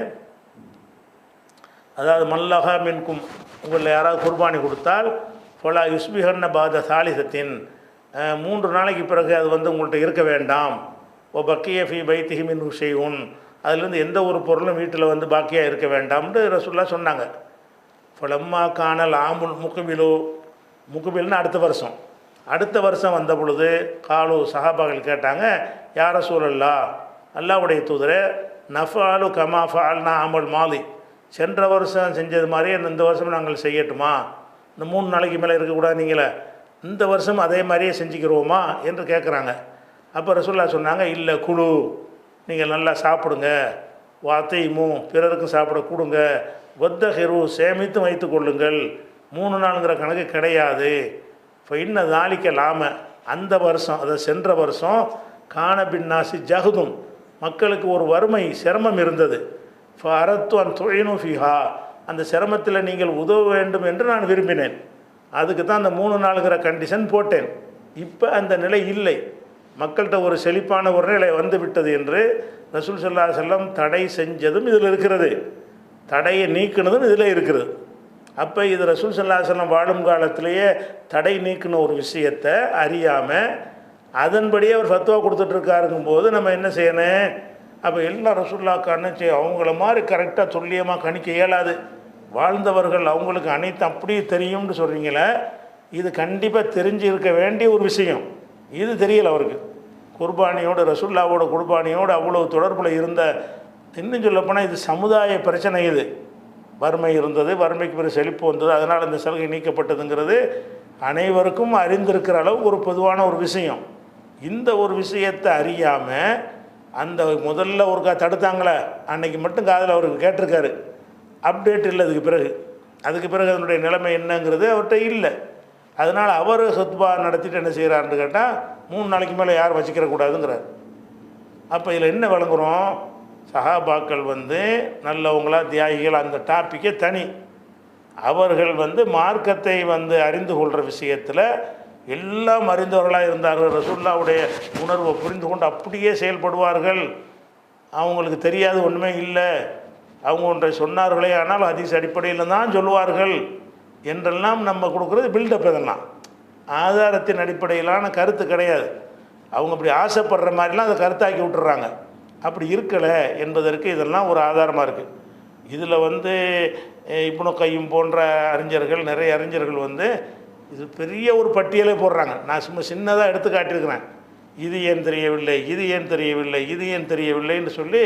அதாவது மல்லஹா மின்கும், உங்களில் யாராவது குர்பானி கொடுத்தால், ஃபலா யுஸ்பிஹன்ன பாத சாலிசத்தின், 3 நாளைக்கு பிறகு அது வந்து உங்கள்கிட்ட இருக்க வேண்டாம். ஓ பக்கிய ஃபி பைத்திஹி மின்ஹு ஷைஉன், அதுலேருந்து எந்த ஒரு பொருளும் வீட்டில் வந்து பாக்கியாக இருக்க வேண்டாம்னு ரசூலுல்லாஹ் சொன்னாங்க. ஃபலம்மா கானல் ஆமுல் முகுபில்னு அடுத்த வருஷம் வந்த பொழுது காலு சஹாபாக்கள் கேட்டாங்க, யா ரசூலல்லாஹ், அல்லாஹ்வுடைய தூதரே, நஃபாலு கமா ஃபஅல்னா அமல் மாலி, சென்ற வருஷம் செஞ்சது மாதிரியே இந்த வருஷம் நாங்கள் செய்யட்டுமா? இந்த 3 நாளைக்கு மேலே இருக்கக்கூடாது, நீங்களே இந்த வருஷம் அதே மாதிரியே செஞ்சுக்கிறோமா என்று கேட்குறாங்க. அப்போ ரசூலுல்லாஹ் சொன்னாங்க, இல்லை குழு, நீங்கள் நல்லா சாப்பிடுங்க, வாத்தைமு பிறருக்கும் சாப்பிட கொடுங்க, வத்தஹிரு சேமித்து வைத்து கொள்ளுங்கள், 3 நாளுங்கிற கணக்கு கிடையாது. இப்போ இன்னும் நாளிக்க லாம, அந்த வருஷம் அதை சென்ற வருஷம் கான பின்னாசி ஜஹதும், மக்களுக்கு ஒரு வறுமை சிரமம் இருந்தது. ஃபரத்து அன் தொழினு ஃபிஹா, அந்த சிரமத்தில் நீங்கள் உதவ வேண்டும் என்று நான் விரும்பினேன். அதுக்கு தான் அந்த 3 நாளுங்கிற கண்டிஷன் போட்டேன். இப்போ அந்த நிலை இல்லை, மக்கள்கிட்ட ஒரு செழிப்பான ஒரு நிலை வந்து விட்டது என்று ரசூல் ஸல்லல்லாஹு அலைஹி வஸல்லம் தடை செஞ்சதும் இதில் இருக்கிறது, தடையை நீக்கினதும் இதில் இருக்கிறது. அப்போ இது ரசூல் ஸல்லல்லாஹு அலைஹி வஸல்லம் வாழும் காலத்திலேயே தடை நீக்கின ஒரு விஷயத்தை அறியாமல் அதன்படியே அவர் ஃபத்வா கொடுத்துட்ருக்காருங்கும் போது நம்ம என்ன செய்யணும்? அப்போ எல்லாம் ரசூலுல்லாஹ் கணிச்சு அவங்கள மாதிரி கரெக்டாக துல்லியமாக கணிக்க இயலாது. வாழ்ந்தவர்கள் அவங்களுக்கு அனைத்து அப்படியே தெரியும்னு சொல்கிறீங்களே, இது கண்டிப்பாக தெரிஞ்சு இருக்க வேண்டிய ஒரு விஷயம். இது தெரியலை அவருக்கு. குர்பானியோடு ரசூலுல்லாவோட குர்பானியோடு அவ்வளவு தொடர்பில் இருந்த, இன்னும் சொல்லப்போனால் இது சமுதாய பிரச்சனை. இது வறுமை இருந்தது, வறுமைக்கு பிறகு செழிப்பு வந்தது, அதனால் இந்த சலுகை நீக்கப்பட்டதுங்கிறது அனைவருக்கும் அறிந்திருக்கிற அளவு ஒரு பொதுவான ஒரு விஷயம். இந்த ஒரு விஷயத்தை அறியாமல் அந்த முதல்ல ஒருக்கா தடுத்தாங்களே, அன்னைக்கு மட்டும் காதில் அவருக்கு கேட்டிருக்காரு, அப்டேட் இல்லை அதுக்கு பிறகு அதனுடைய நிலைமை என்னங்கிறது அவர்கிட்ட இல்லை. அதனால் அவர் ஹுத்பா நடத்திட்டு என்ன செய்கிறாருன்னு கேட்டால், 3 நாளைக்கு மேலே யாரும் வச்சுக்கிறக்கூடாதுங்கிறார். அப்போ இதில் என்ன விளங்குறோம்? சஹாபாக்கள் வந்து நல்லவங்களா தியாகிகள், அந்த டாப்பிக்கே தனி. அவர்கள் வந்து மார்க்கத்தை வந்து அறிந்து கொள்கிற விஷயத்தில் எல்லாம் அறிந்தவர்களாக இருந்தார்கள். ரசூலுல்லாஹ்வுடைய உணர்வை புரிந்து கொண்டு அப்படியே செயல்படுவார்கள். அவங்களுக்கு தெரியாது ஒன்றுமே இல்லை. அவங்க ஒன்றை சொன்னார்களே ஆனால் ஹதீஸ் அடிப்படையில் தான் சொல்லுவார்கள் என்றெல்லாம் நம்ம கொடுக்குறது பில்டப். இதெல்லாம் ஆதாரத்தின் அடிப்படையிலான கருத்து கிடையாது. அவங்க அப்படி ஆசைப்படுற மாதிரிலாம் அதை கருத்தாக்கி விட்டுறாங்க. அப்படி இருக்கலை என்பதற்கு இதெல்லாம் ஒரு ஆதாரமாக இருக்குது. இதில் வந்து இப்னு கையும் போன்ற அறிஞர்கள், நிறைய அறிஞர்கள் வந்து இது பெரிய ஒரு பட்டியலே போடுறாங்க. நான் சும்மா சின்னதாக எடுத்து காட்டியிருக்கிறேன். இது ஏன் தெரியவில்லை, இது ஏன் தெரியவில்லை, இது ஏன் தெரியவில்லைன்னு சொல்லி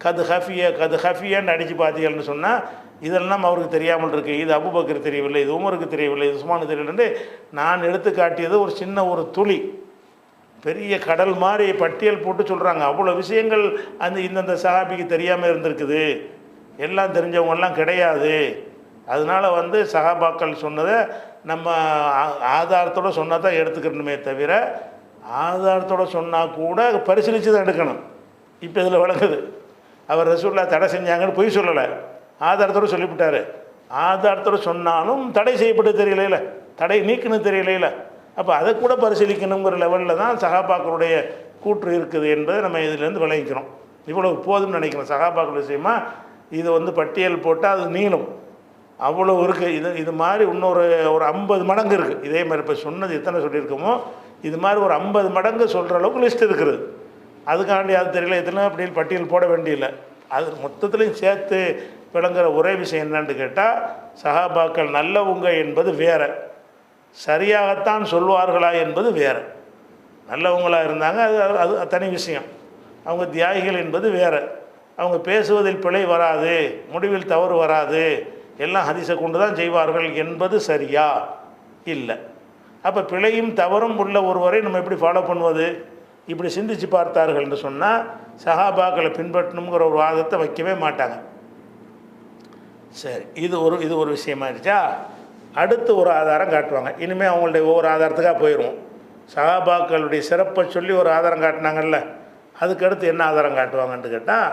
கது ஹஃபியான்னு அடித்து பார்த்தீங்கன்னு சொன்னால் இதெல்லாம் அவருக்கு தெரியாமல் இருக்குது. இது அபூபக்கர் தெரியவில்லை, இது உமருக்கு தெரியவில்லை, இது உஸ்மானுக்கு தெரியவில்லை. நான் எடுத்து காட்டியது ஒரு சின்ன ஒரு துளி. பெரிய கடல் மாதிரி பட்டியல் போட்டு சொல்கிறாங்க. அவ்வளோ விஷயங்கள் இந்தந்த சஹாபிக்கு தெரியாமல் இருந்திருக்குது. எல்லாம் தெரிஞ்சவங்கெல்லாம் கிடையாது. அதனால் வந்து சஹாபாக்கள் சொன்னதை நம்ம ஆதாரத்தோடு சொன்னால் தான் எடுத்துக்கணுமே தவிர, ஆதாரத்தோடு சொன்னால் கூட பரிசீலித்து தான் எடுக்கணும். இப்போ இதில் விளங்குது. அவர் ரசூலுல்லாஹ் தடை செஞ்சாங்கன்னு பொய் சொல்லலை, ஆதாரத்தோடு சொல்லிவிட்டார். ஆதாரத்தோடு சொன்னாலும் தடை செய்யப்பட்டு தெரியலையில, தடை நீக்குன்னு தெரியலையில. அப்போ அதை கூட பரிசீலிக்கணுங்கிற லெவலில் தான் சஹாபாக்களுடைய கூற்று இருக்குது என்பதை நம்ம இதிலேருந்து விளங்கிக்கிறோம். இவ்வளவு போதும்னு நினைக்கிறோம். சஹாபாக்கள் விஷயமா இது வந்து பட்டியல் போட்டால் அது நீளும், அவ்வளோ இருக்குது. இது மாதிரி இன்னொரு 50 மடங்கு இருக்குது. இதே மாதிரி இப்போ சொன்னது எத்தனை சொல்லியிருக்கோமோ இது மாதிரி ஒரு 50 மடங்கு சொல்கிற அளவுக்கு லிஸ்ட் இருக்குது. அதுக்காண்டி அது தெரியல எத்தனை அப்படின்னு பட்டியல் போட வேண்டியில்லை. அது மொத்தத்துலேயும் சேர்த்து விளங்குற ஒரே விஷயம் என்னன்னு கேட்டால், சஹாபாக்கள் நல்லவங்க என்பது வேறு, சரியாகத்தான் சொல்வார்களா என்பது வேறு. நல்லவங்களாக இருந்தாங்க, அது தனி விஷயம். அவங்க தியாகிகள் என்பது வேறு. அவங்க பேசுவதில் பிழை வராது, முடிவில் தவறு வராது, எல்லாம் ஹதீஸை கொண்டு தான் செய்வார்கள் என்பது சரியா இல்லை. அப்போ பிழையும் தவறும் உள்ள ஒருவரை நம்ம எப்படி ஃபாலோ பண்ணுவது? இப்படி சிந்திச்சு பார்த்தார்கள் என்று சொன்னால் சஹாபாக்களை பின்பற்றணுங்கிற ஒரு வாதத்தை வைக்கவே மாட்டாங்க. சரி, இது ஒரு விஷயமாயிருச்சா? அடுத்து ஒரு ஆதாரம் காட்டுவாங்க. இனிமேல் அவங்களுடைய ஒவ்வொரு ஆதாரத்துக்காக போயிடுவோம். சஹாபாக்களுடைய சிறப்பை சொல்லி ஒரு ஆதாரம் காட்டினாங்கல்ல, அதுக்கடுத்து என்ன ஆதாரம் காட்டுவாங்கன்னு கேட்டால்,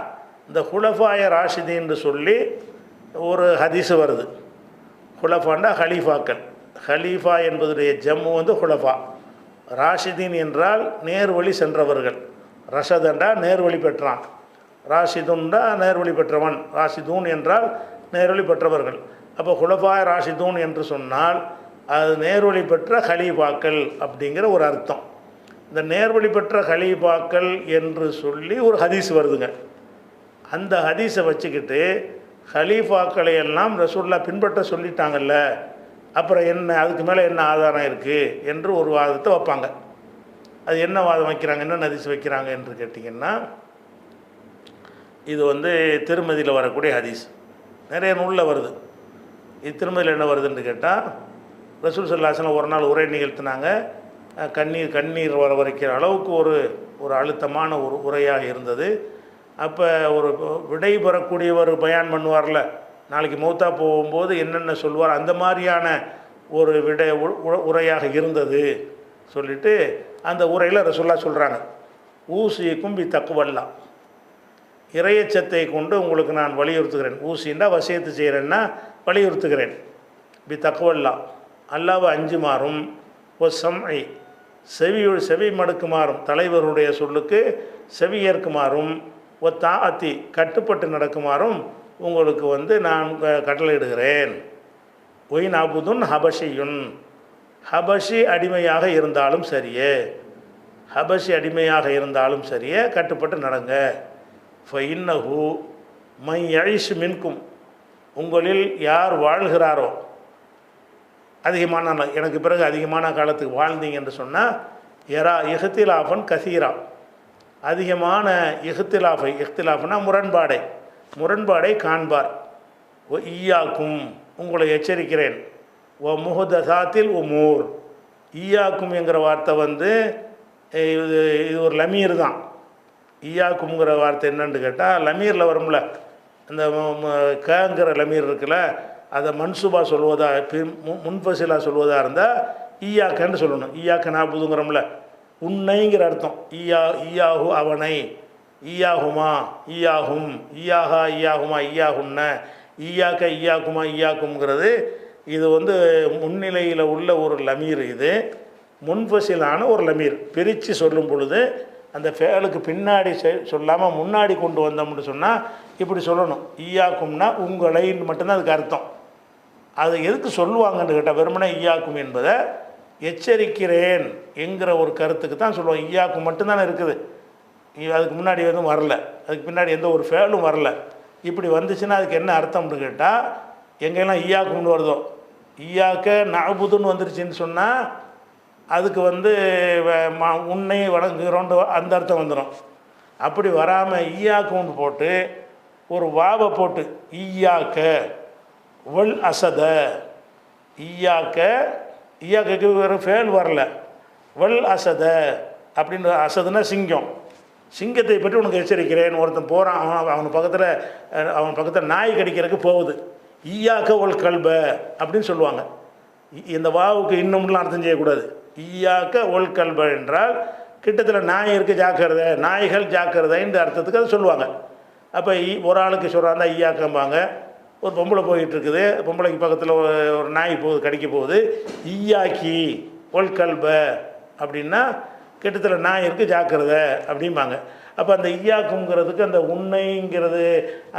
இந்த ஹுலஃபாய ராஷிதீன்னு சொல்லி ஒரு ஹதீஸு வருது. ஹுலஃபாண்டா ஹலீஃபாக்கள். ஹலீஃபா என்பதுடைய ஜம்மு வந்து ஹுலஃபா. ராஷிதீன் என்றால் நேர்வழி சென்றவர்கள். ரஷதண்டா நேர்வழி பெற்றான், ராஷிதுண்டா நேர்வழி பெற்றவன், ராஷிதூன் என்றால் நேர்வழி பெற்றவர்கள். அப்போ ஹுலஃபாய ராஷிதூன் என்று சொன்னால் அது நேர்வழி பெற்ற ஹலீஃபாக்கள் அப்படிங்கிற ஒரு அர்த்தம். இந்த நேர்வழி பெற்ற ஹலீஃபாக்கள் என்று சொல்லி ஒரு ஹதீஸ் வருதுங்க. அந்த ஹதீஸை வச்சுக்கிட்டு ஹலீஃபாக்களை எல்லாம் ரசூலுல்லாஹ் பின்பற்ற சொல்லிட்டாங்கல்ல, அப்புறம் என்ன, அதுக்கு மேலே என்ன ஆதாரம் இருக்குது என்று ஒரு வாதத்தை வைப்பாங்க. அது என்ன வாதம் வைக்கிறாங்க, என்ன ஹதீஸ் வைக்கிறாங்க என்று கேட்டிங்கன்னா, இது வந்து திருமதியில் வரக்கூடிய ஹதீஸ், நிறைய நூலில் வருது. இது திருமதியில் என்ன வருதுன்னு கேட்டால், ரசூல் ஸல்லல்லாஹு அலைஹி வஸல்லம் ஒரு நாள் உரை நிகழ்த்தினாங்க. கண்ணீர் வர வரைக்கிற அளவுக்கு ஒரு அழுத்தமான ஒரு உரையாக இருந்தது. அப்போ ஒரு விடை பெறக்கூடியவர் பயான் பண்ணுவார்ல, நாளைக்கு மௌத்தா போகும்போது என்னென்ன சொல்வார், அந்த மாதிரியான ஒரு உரையாக இருந்தது சொல்லிவிட்டு அந்த உரையில் ரசூலுல்லாஹ் சொல்கிறாங்க, ஊசிக்கும் பி தக்குவல்லா, இறையச்சத்தை கொண்டு உங்களுக்கு நான் வலியுறுத்துகிறேன். ஊசின்னா வசியத்து செய்கிறேன்னா வலியுறுத்துகிறேன். பி தக்குவல்லா, அல்லாஹ்வை அஞ்சுமாறும், ஓ சம்ஐ, செவி மடுக்குமாறும், தலைவருடைய சொல்லுக்கு செவி ஏற்குமாறும், ஓ தாஅத்தி, கட்டுப்பட்டு நடக்குமாறும் உங்களுக்கு வந்து நான் கட்டளையிடுகிறேன். ஒய் நாபுதுன் ஹபஷியுன், ஹபஷி அடிமையாக இருந்தாலும் சரியே, ஹபஷி அடிமையாக இருந்தாலும் சரியே கட்டுப்பட்டு நடங்க. ஃபஇன்னஹு மை யழிஷ் மின்கும், உங்களில் யார் வாழ்கிறாரோ, அதிகமான எனக்கு பிறகு அதிகமான காலத்துக்கு வாழ்ந்தீங்க என்று சொன்னால், எரா இஹ்திலாஃபன் கசீரா, அதிகமான இஹ்திலாஃப்னா முரண்பாடை காண்பார். ஓ ஈயாக்கும், உங்களை எச்சரிக்கிறேன். ஓ முஹதசாத்தில் உமூர், ஈயாக்கும் என்கிற வார்த்தை வந்து இது ஒரு லமீர் தான். ஈயாக்குங்கிற வார்த்தை என்னன்னு கேட்டால், லமீரில் வரும்ல, அந்த கங்கிற லமீர் இருக்குல்ல, அதை மன்சூபா சொல்வதா முன்ஃபசிலாக சொல்வதாக இருந்தால் ஈயாக்கன்னு சொல்லணும். ஈயாக்க நாபுதுங்கிறோம்ல, உன்னைங்கிற அர்த்தம். ஈயாஹு அவனை, ஈயாகுமா ஈயாகும், ஈயாஹா ஈயாகுமா ஈயாகுன்ன, ஈயாக்க ஈயாக்குமா ஈயாக்குங்கிறது இது வந்து முன்னிலையில் உள்ள ஒரு லமீர். இது முன்ஃபசிலான ஒரு லமீர். பிரித்து சொல்லும் பொழுது அந்த ஃபேலுக்கு பின்னாடி சொல்லாமல் முன்னாடி கொண்டு வந்தோம்னு சொன்னால் இப்படி சொல்லணும். ஈயாக்கும்னா உங்களைன்னு மட்டும்தான் அதுக்கு அர்த்தம். அது எதுக்கு சொல்லுவாங்கன்னு கேட்டால் வெறுமனே ஈயாக்கும் என்பதை எச்சரிக்கிறேன் என்கிற ஒரு கருத்துக்கு தான் சொல்லுவாங்க. ஈயாக்கும் மட்டும்தானே இருக்குது, அதுக்கு முன்னாடி எதுவும் வரல, அதுக்கு பின்னாடி எந்த ஒரு ஃபேலும் வரல. இப்படி வந்துச்சுன்னா அதுக்கு என்ன அர்த்தம்னு கேட்டால், எங்கெல்லாம் ஈயாக்கும்னு வருதோ, ஈயாக்க நஅபுதுன்னு வந்துருச்சுன்னு சொன்னால் அதுக்கு உன்னை வணங்குகிறோன்ற அந்த அர்த்தம் வந்துடும். அப்படி வராமல் ஈயாக்கும்னு போட்டு ஒரு வாவை போட்டு ஈயாக்க வல் அசத, ஈயாக்கு வேறு ஃபேல் வரல, வல் அசத அப்படின்னு, அசதுன்னா சிங்கம், சிங்கத்தை பற்றி உனக்கு எச்சரிக்கிறேன். ஒருத்தன் போகிறான், அவன் பக்கத்தில் நாய் கடிக்கிறதுக்கு போகுது, ஈயாக்க ஒல் கல்ப அப்படின்னு சொல்லுவாங்க. இந்த வாவுக்கு இன்னும்லாம் அர்த்தம் செய்யக்கூடாது. ஈயாக்க ஒல் கல்ப என்றால் கிட்டத்தில் நாய் இருக்குது ஜாக்கிரதை, நாய்கள் ஜாக்கிரதைன்ற அர்த்தத்துக்கு அதை சொல்லுவாங்க. அப்போ ஒரு ஆளுக்கு சொல்கிறாங்க ஈயாக்கம்பாங்க. ஒரு பொம்பளை போயிட்டுருக்குது, பொம்பளைக்கு பக்கத்தில் ஒரு நாய் போகுது, கடிக்க போகுது, ஈயாக்கி ஒல் கல்ப அப்படின்னா கிட்டத்தில் நாய் இருக்குது ஜாக்கிரதை அப்படிம்பாங்க. அப்போ அந்த ஈயாக்குங்கிறதுக்கு அந்த உன்னைங்கிறது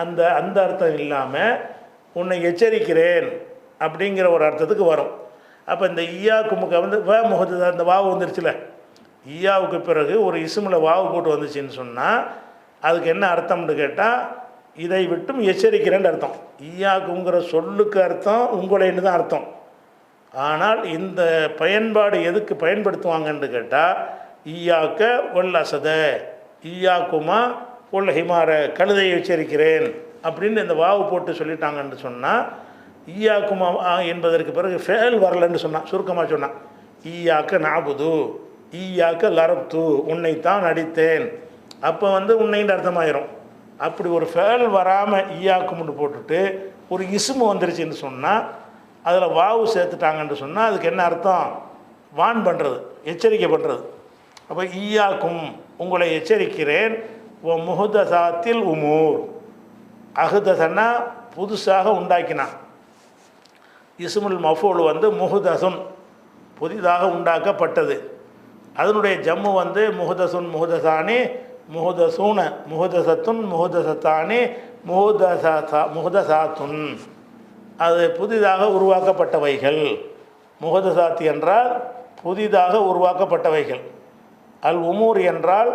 அந்த அந்த அர்த்தம் இல்லாமல் உன்னை எச்சரிக்கிறேன் அப்படிங்கிற ஒரு அர்த்தத்துக்கு வரும். அப்போ இந்த ஈயாக்குமுக்கு முகத்து அந்த வாவு வந்துருச்சுல, ஈயாவுக்கு பிறகு ஒரு இசுமில் வாவு போட்டு வந்துச்சுன்னு சொன்னால் அதுக்கு என்ன அர்த்தம்னு கேட்டால் இதை விட்டும் எச்சரிக்கிறேன்னு அர்த்தம். ஈயாக்குங்கிற சொல்லுக்கு அர்த்தம் உங்களைன்னு தான் அர்த்தம். ஆனால் இந்த பயன்பாடு எதுக்கு பயன்படுத்துவாங்கன்னு கேட்டால், ஈயாக்க ஒல் அசத, ஈயாக்குமா ஒல் ஹிமார, கழுதையை எச்சரிக்கிறேன் அப்படின்னு இந்த வாவு போட்டு சொல்லிட்டாங்கன்னு சொன்னால், ஈயாக்குமா என்பதற்கு பிறகு ஃபேல் வரலன்னு சொன்னான், சுருக்கமாக சொன்னான். ஈயாக்க நாபுது, ஈயாக்க லரப்து, உன்னைத்தான் அடித்தேன். அப்போ உன்னைன்னு அர்த்தமாயிரும். அப்படி ஒரு ஃபேல் வராமல் ஈயாக்கும்னு போட்டுட்டு ஒரு இசுமு வந்துருச்சுன்னு சொன்னால், அதில் வாவு சேர்த்துட்டாங்கன்னு சொன்னால் அதுக்கு என்ன அர்த்தம்? வான் பண்ணுறது, எச்சரிக்கை பண்ணுறது. அப்போ ஈயாக்கும் உங்களை எச்சரிக்கிறேன், ஓ முஹதசாத்தில் உமூர், அஹுதசன்னா புதுசாக உண்டாக்கினான். இஸ்முல் மஃபூல் முஹதசுன், புதிதாக உண்டாக்கப்பட்டது. அதனுடைய ஜம்மு முஹதசுன் முஹதசானி முஹதசூன முஹதசத்துன் முஹதசத்தானி முஹதசாத்துன், அது புதிதாக உருவாக்கப்பட்டவைகள். முஹதசாத் என்றால் புதிதாக உருவாக்கப்பட்டவைகள். அல் உமூர் என்றால்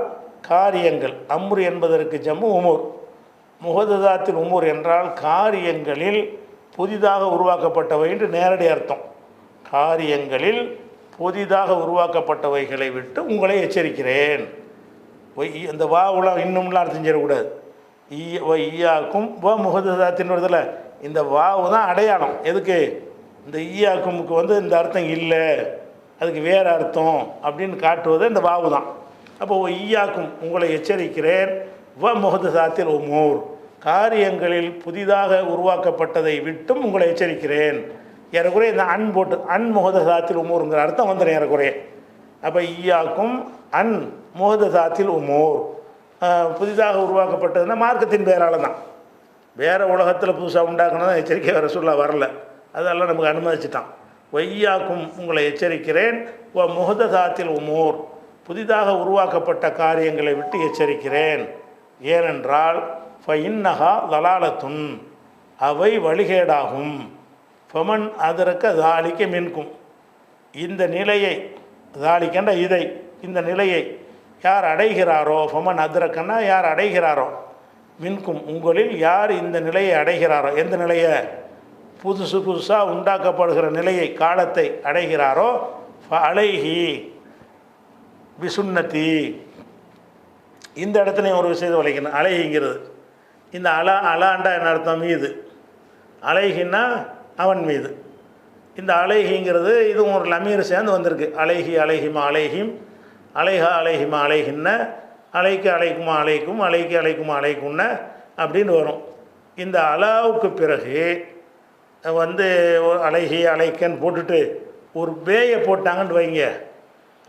காரியங்கள், அம்ரு என்பதற்கு ஜம்மு உமூர். முஹதசாத்தில் உமூர் என்றால் காரியங்களில் புதிதாக உருவாக்கப்பட்டவை என்று நேரடி அர்த்தம். காரியங்களில் புதிதாக உருவாக்கப்பட்டவைகளை விட்டு உங்களை எச்சரிக்கிறேன். இந்த வாவுலாம் இன்னும்லாம் அர்த்தம் செய்யக்கூடாது. ஈயாக்கும் முஹதசாத்தின் வருதில்ல, இந்த வாவு தான் அடையாளம். எதுக்கு? இந்த ஈயாக்குமுக்கு இந்த அர்த்தம் இல்லை, அதுக்கு வேறு அர்த்தம் அப்படின்னு காட்டுவது இந்த வாவு தான். அப்போ ஈயாக்கும் உங்களை எச்சரிக்கிறேன், முஹதசாத்தில் உமூர், காரியங்களில் புதிதாக உருவாக்கப்பட்டதை விட்டும் உங்களை எச்சரிக்கிறேன். ஏறக்குறைய இந்த அன் போட்டு அன் முஹதசாத்தில் உமூருங்கிற அர்த்தம் வந்துடும் ஏறக்குறைய. அப்போ ஈயாக்கும் அன் முஹதசாத்தில் உமூர், புதிதாக உருவாக்கப்பட்டதுன்னா மார்க்கத்தின் பேரால் தான். வேறு உலகத்தில் புதுசாக உண்டாக்கணும் எச்சரிக்கை வேறு சொல்ல வரல, அதெல்லாம் நமக்கு அனுமதிச்சிட்டான். ஒய்யாக்கும் உங்களை எச்சரிக்கிறேன், முஹதசாத்தில் உமூர், புதிதாக உருவாக்கப்பட்ட காரியங்களை விட்டு எச்சரிக்கிறேன். ஏனென்றால் ஃபஇன்னஹா லலாலத்துன், அவை வழிகேடாகும். ஃபமன் அதரக்க தாலிக்க மின்கும், இந்த நிலையை, தாலிக்கண்ட இதை, இந்த நிலையை யார் அடைகிறாரோ, ஃபமன் அதரக்கன்னா யார் அடைகிறாரோ, மின்கும் உங்களில் யார் இந்த நிலையை அடைகிறாரோ, எந்த நிலையை? புதுசாக உண்டாக்கப்படுகிற நிலையை, காலத்தை அடைகிறாரோ, அலைஹி பிசுன்னதி. இந்த இடத்துலையும் ஒரு விஷயத்தை வளைக்கணும். அலைஹிங்கிறது இந்த அலாண்டா என்ன அர்த்தம்? மீது. அலைஹின்னா அவன் மீது. இந்த அலைஹிங்கிறது இதுவும் ஒரு லமீர் சேர்ந்து வந்திருக்கு. அலைஹி அலைஹிமா அலைஹிம், அலைஹா அலைஹிமா அலைஹின்ன, அலைக்கு அலைக்குமா அலைக்கும், அலைக்கு அலைக்குமா அலைக்குன்ன அப்படின்னு வரும். இந்த அலாவுக்கு பிறகு அலைஹி அலைக்கன்னு போட்டுட்டு ஒரு பேயை போட்டாங்கன்னு வைங்க,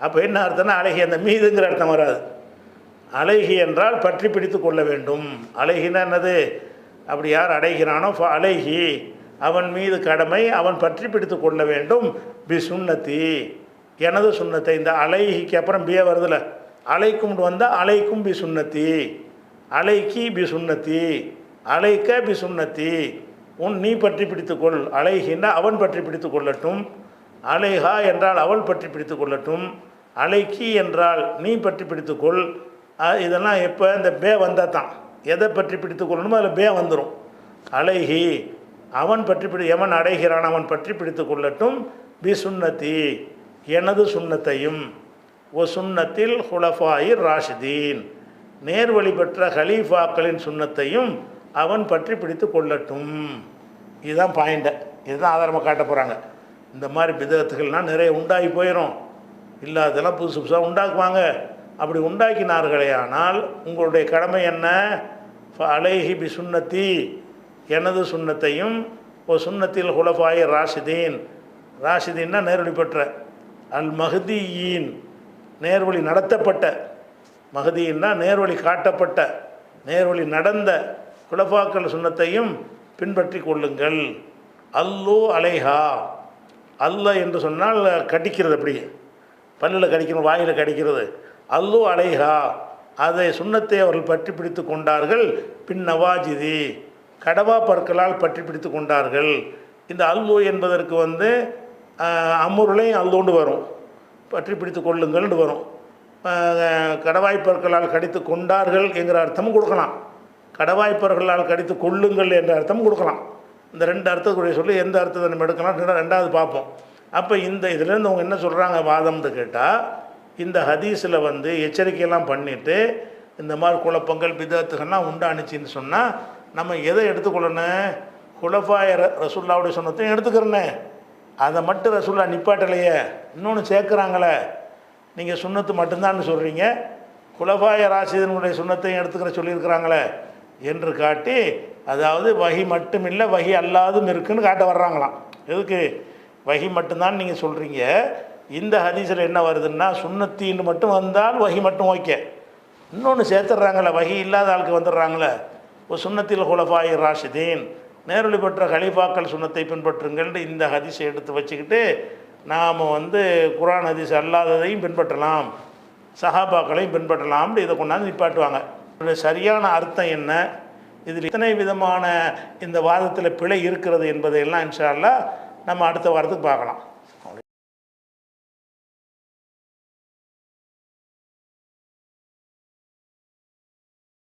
அப்போ என்ன அர்த்தம்னா அலைஹி அந்த மீதுங்கிற அர்த்தம் வராது. அலைஹி என்றால் பற்றி பிடித்து கொள்ள வேண்டும். அலைஹினா என்னது? அப்படி யார் அடைகிறானோ அலைஹி அவன் மீது கடமை, அவன் பற்றி பிடித்து கொள்ள வேண்டும். பி சுன்னத்தி, எனது சுண்ணத்தை. இந்த அலைஹிக்கு அப்புறம் பிய வருதுல, அலைக்கும் வந்தால் அலைக்கும் பி சுன்னத்தி, அலைக்கி பி சுன்னத்தி, அலைக்க பி சுன்னத்தி, நீ பற்றி பிடித்துக்கொள். அலைகின்னா அவன் பற்றி பிடித்து கொள்ளட்டும், அலைஹா என்றால் அவள் பற்றி பிடித்து கொள்ளட்டும், அலைக்கி என்றால் நீ பற்றி பிடித்துக்கொள். இதெல்லாம் எப்போ இந்த பே வந்தால் தான் எதை பற்றி பிடித்து கொள்ளணுமோ அதில் பே வந்துடும். அலைஹி அவன் பற்றி எவன் அடைகிறான் அவன் பற்றி பிடித்து கொள்ளட்டும், பி சுன்னத்தி எனது சுன்னத்தையும், ஒ சுன்னத்தில் ஹுலஃபாயிர் ராஷிதீன் நேர்வழி பெற்ற ஹலீஃபாக்களின் சுன்னத்தையும் அவன் பற்றி பிடித்து கொள்ளட்டும். இதுதான் பாயிண்ட்டை, இதுதான் ஆதாரமாக காட்ட போகிறாங்க. இந்த மாதிரி பிதத்துகள்னால் நிறைய உண்டாகி போயிடும், இல்லாததெல்லாம் புதுசு புதுசாக உண்டாக்குவாங்க. அப்படி உண்டாக்கினார்களே ஆனால் உங்களுடைய கடமை என்ன? அலைஹி பி சுன்னத்தி எனது சுன்னத்தையும், ஓ சுன்னத்தில் ஹுலஃபாயிர் ராஷிதீன், ராஷிதீன்னா நேர்வழி பெற்ற, அல் மஹ்தியீன் நேர்வழி நடத்தப்பட்ட, மஹ்தியின்னா நேர்வழி காட்டப்பட்ட, நேர்வழி நடந்த ஹுலஃபாக்கள் சுன்னத்தையும் பின்பற்றி கொள்ளுங்கள். அல்லு அலைஹா, அல்ல என்று சொன்னால் கடிக்கிறது, அப்படி பல்லில் கடிக்கணும், வாயில் கடிக்கிறது. அல்லு அலைஹா அதை சுன்னத்தை அவர்கள் பற்றி பிடித்து கொண்டார்கள். பின் நவாஜிதி கடவா பற்களால் பற்றி பிடித்து கொண்டார்கள். இந்த அல்லு என்பதற்கு அம்முருளையும் அல்லோண்டு வரும், பற்றி பிடித்து கொள்ளுங்கள்னு வரும். கடவாய்ப்பற்களால் கடித்து கொண்டார்கள் என்கிற அர்த்தமும் கொடுக்கலாம், கடவாய்ப்பற்களால் கடித்து கொள்ளுங்கள் என்ற அர்த்தமும் கொடுக்கலாம். இந்த ரெண்டு அர்த்தத்துக்குரிய சொல்லி எந்த அர்த்தத்தை நம்ம எடுக்கலாம் ரெண்டாவது பார்ப்போம். அப்போ இதிலேருந்து அவங்க என்ன சொல்கிறாங்க வாதம்னு கேட்டால், இந்த ஹதீஸில் எச்சரிக்கையெல்லாம் பண்ணிவிட்டு இந்த மாதிரி குழப்பங்கள் பிதத்துகள்லாம் உண்டானுச்சின்னு சொன்னால் நம்ம எதை எடுத்துக்கொள்ளணும்? குலஃபாய ரசூல்லாவுடைய சுன்னத்தையும் எடுத்துக்கிறனே, அதை மட்டும் ரசூல்லா நிப்பாட்டலையே, இன்னொன்று சேர்க்குறாங்களே. நீங்கள் சுன்னத்து மட்டும்தான் சொல்கிறீங்க, குலஃபாய ராஷிதனுடைய சுன்னத்தையும் எடுத்துக்கிற சொல்லியிருக்கிறாங்களே என்று காட்டி, அதாவது வஹி மட்டும் இல்லை வஹி அல்லாதும் இருக்குன்னு காட்ட வர்றாங்களாம். எதுக்கு? வஹி மட்டும்தான் நீங்கள் சொல்கிறீங்க, இந்த ஹதீஸில் என்ன வருதுன்னா சுன்னத்தின்னு மட்டும் வந்தால் வஹி மட்டும் ஓகே, இன்னொன்று சேர்த்துட்றாங்களே, வஹி இல்லாத ஆளுக்கு வந்துடுறாங்களே. ஒரு சுன்னத்தில் ஹுலஃபாயிர் ராஷிதீன் நேர்வழி பெற்ற கலீஃபாக்கள் சுன்னத்தை பின்பற்றுங்கள், இந்த ஹதீஸை எடுத்து வச்சுக்கிட்டு நாம் குர்ஆன் ஹதீஸ் அல்லாததையும் பின்பற்றலாம், சஹாபாக்களையும் பின்பற்றலாம், இதை கொண்டாந்து நிப்பாட்டுவாங்க. சரியான அர்த்தம் என்ன, இதில் இத்தனை விதமான இந்த வாதத்தில் பிழை இருக்கிறது என்பதையெல்லாம் இன்ஷா அல்லாஹ் நம்ம அடுத்த வாரத்துக்கு பார்க்கலாம்.